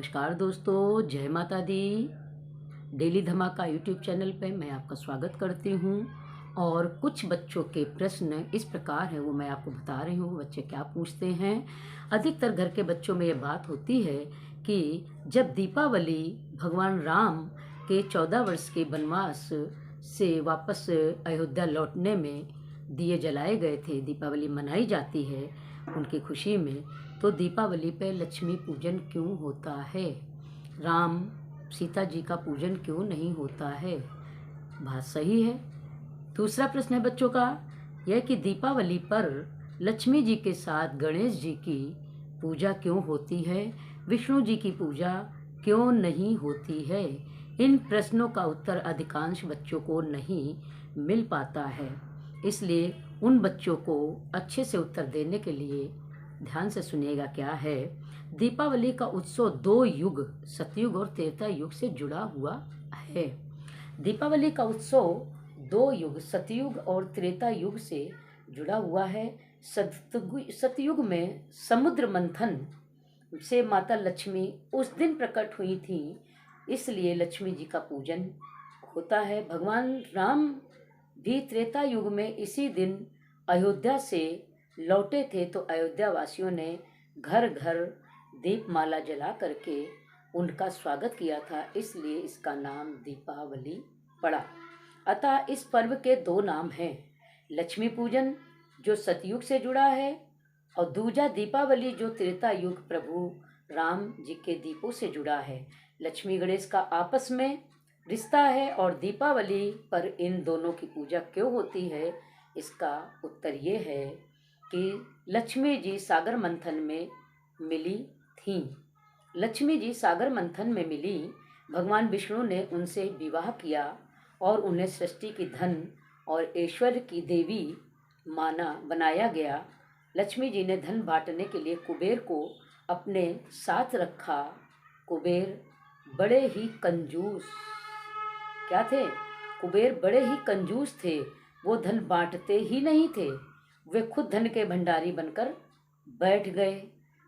नमस्कार दोस्तों, जय माता दी। डेली धमाका यूट्यूब चैनल पे मैं आपका स्वागत करती हूँ। और कुछ बच्चों के प्रश्न इस प्रकार हैं, वो मैं आपको बता रही हूँ बच्चे क्या पूछते हैं। अधिकतर घर के बच्चों में ये बात होती है कि जब दीपावली भगवान राम के 14 वर्ष के वनवास से वापस अयोध्या लौटने में दिए जलाए गए थे, दीपावली मनाई जाती है उनकी खुशी में। तो दीपावली पे लक्ष्मी पूजन क्यों होता है? राम सीता जी का पूजन क्यों नहीं होता है? बात सही है। दूसरा प्रश्न है बच्चों का यह कि दीपावली पर लक्ष्मी जी के साथ गणेश जी की पूजा क्यों होती है, विष्णु जी की पूजा क्यों नहीं होती है? इन प्रश्नों का उत्तर अधिकांश बच्चों को नहीं मिल पाता है, इसलिए उन बच्चों को अच्छे से उत्तर देने के लिए ध्यान से सुनिएगा। क्या है? दीपावली का उत्सव दो युग, सतयुग और त्रेता युग से जुड़ा हुआ है। दीपावली का उत्सव दो युग, सतयुग और त्रेता युग से जुड़ा हुआ है। सतयुग में समुद्र मंथन से माता लक्ष्मी उस दिन प्रकट हुई थी, इसलिए लक्ष्मी जी का पूजन होता है। भगवान राम भी त्रेता युग में इसी दिन अयोध्या से लौटे थे, तो अयोध्या वासियों ने घर घर दीपमाला जला करके उनका स्वागत किया था, इसलिए इसका नाम दीपावली पड़ा। अतः इस पर्व के दो नाम हैं, लक्ष्मी पूजन जो सतयुग से जुड़ा है और दूजा दीपावली जो त्रेता युग प्रभु राम जी के दीपों से जुड़ा है। लक्ष्मी गणेश का आपस में रिश्ता है और दीपावली पर इन दोनों की पूजा क्यों होती है, इसका उत्तर ये है कि लक्ष्मी जी सागर मंथन में मिली थीं। लक्ष्मी जी सागर मंथन में मिली, भगवान विष्णु ने उनसे विवाह किया और उन्हें सृष्टि की धन और ऐश्वर्य की देवी बनाया गया। लक्ष्मी जी ने धन बांटने के लिए कुबेर को अपने साथ रखा। कुबेर बड़े ही कंजूस क्या थे? कुबेर बड़े ही कंजूस थे, वो धन बांटते ही नहीं थे, वे खुद धन के भंडारी बनकर बैठ गए।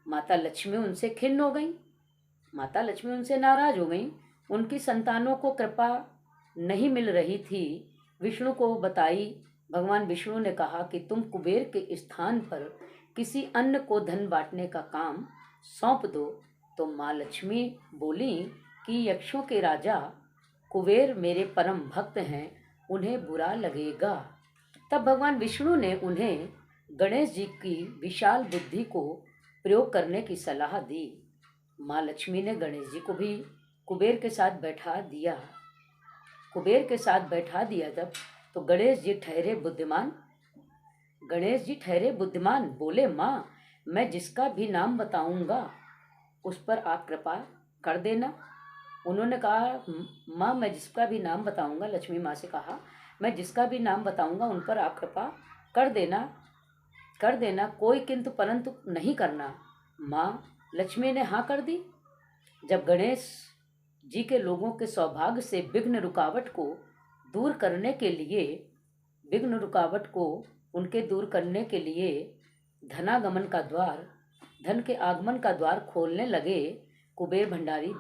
माता लक्ष्मी उनसे खिन्न हो गई, माता लक्ष्मी उनसे नाराज हो गई। उनकी संतानों को कृपा नहीं मिल रही थी। विष्णु को बताई। भगवान विष्णु ने कहा कि तुम कुबेर के स्थान पर किसी अन्य को धन बांटने का काम सौंप दो। तो माँ लक्ष्मी बोली कि यक्षों के राजा कुबेर मेरे परम भक्त हैं, उन्हें बुरा लगेगा। तब भगवान विष्णु ने उन्हें गणेश जी की विशाल बुद्धि को प्रयोग करने की सलाह दी। माँ लक्ष्मी ने गणेश जी को भी कुबेर के साथ बैठा दिया। कुबेर के साथ बैठा दिया जब, तो गणेश जी ठहरे बुद्धिमान बोले, माँ मैं जिसका भी नाम बताऊंगा उस पर आप कृपा कर देना। उन्होंने कहा, माँ मैं जिसका भी नाम बताऊंगा, लक्ष्मी माँ से कहा, मैं जिसका भी नाम बताऊंगा उन पर आप कृपा कर देना, कोई किंतु परंतु नहीं करना। माँ लक्ष्मी ने हाँ कर दी। जब गणेश जी के लोगों के सौभाग्य से विघ्न रुकावट को दूर करने के लिए धन के आगमन का द्वार खोलने लगे, कुबेर भंडारी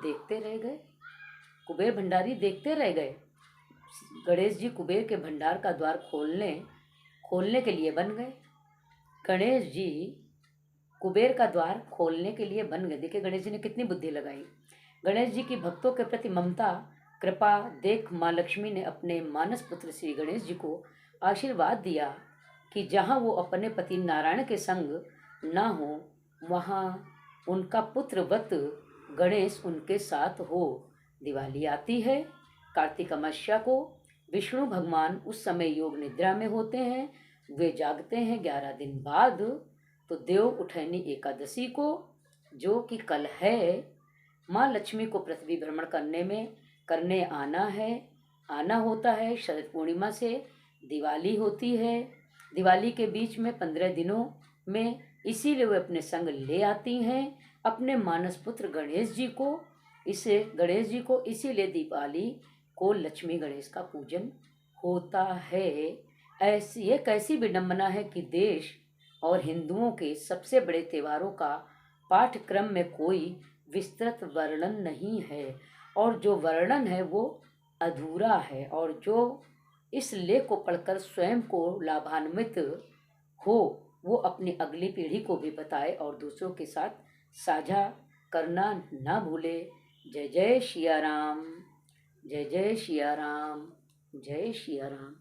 देखते रह गए। गणेश जी कुबेर के भंडार का द्वार खोलने के लिए बन गए। गणेश जी कुबेर का द्वार खोलने के लिए बन गए। देखिए गणेश जी ने कितनी बुद्धि लगाई। गणेश जी की भक्तों के प्रति ममता कृपा देख माँ लक्ष्मी ने अपने मानस पुत्र श्री गणेश जी को आशीर्वाद दिया कि जहाँ वो अपने पति नारायण के संग ना हो, वहाँ उनका पुत्रवत गणेश उनके साथ हो। दिवाली आती है कार्तिक अमावस्या को। विष्णु भगवान उस समय योग निद्रा में होते हैं, वे जागते हैं 11 दिन बाद। तो देव उठैनी एकादशी को, जो कि कल है, माँ लक्ष्मी को पृथ्वी भ्रमण करने आना होता है। शरद पूर्णिमा से दिवाली होती है। दिवाली के बीच में 15 दिनों में, इसीलिए वे अपने संग ले आती हैं अपने मानस पुत्र गणेश जी को। इसीलिए दिवाली को लक्ष्मी गणेश का पूजन होता है। एक ऐसी विडंबना है कि देश और हिंदुओं के सबसे बड़े त्योहारों का पाठ्यक्रम में कोई विस्तृत वर्णन नहीं है, और जो वर्णन है वो अधूरा है, और जो इस लेख को पढ़कर स्वयं को लाभान्वित हो वो अपनी अगली पीढ़ी को भी बताए और दूसरों के साथ साझा करना ना भूले। जय जय सिया राम, जय जय सिया राम, जय सिया राम।